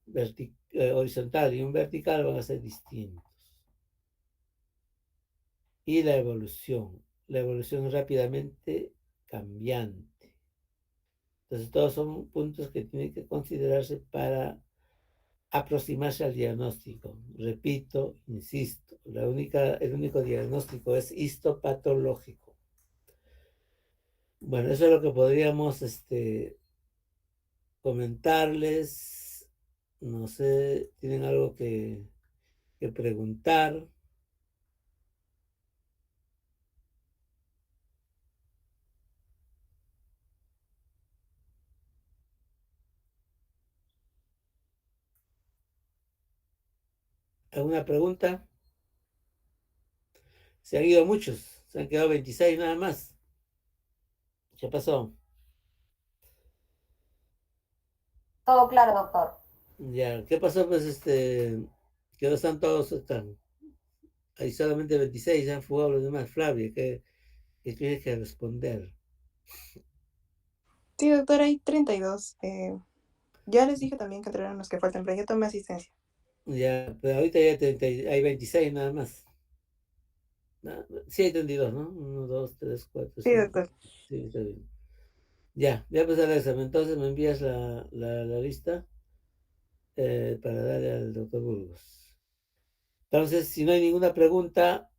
horizontal y un vertical, van a ser distintos. Y la evolución. La evolución es rápidamente cambiante. Entonces, todos son puntos que tienen que considerarse para aproximarse al diagnóstico. Repito, insisto, el único diagnóstico es histopatológico. Bueno, eso es lo que podríamos comentarles. No sé, ¿tienen algo que preguntar? ¿Alguna pregunta? Se han ido muchos, se han quedado 26 nada más. ¿Qué pasó? Todo claro, doctor. Ya, ¿qué pasó? Pues que no están todos, están. Hay solamente 26, se han fugado los demás. Flavia, ¿qué tienes que responder? Sí, doctor, hay 32. Ya les dije también que entraron los que faltan, pero yo tomé asistencia. Ya, pero ahorita ya hay 26 nada más. Sí, hay 32, ¿no? Uno, 2, 3, 4, Sí, 5. doctor. Sí, está bien. Ya empezó el examen. Entonces me envías la lista para darle al doctor Burgos. Entonces, si no hay ninguna pregunta,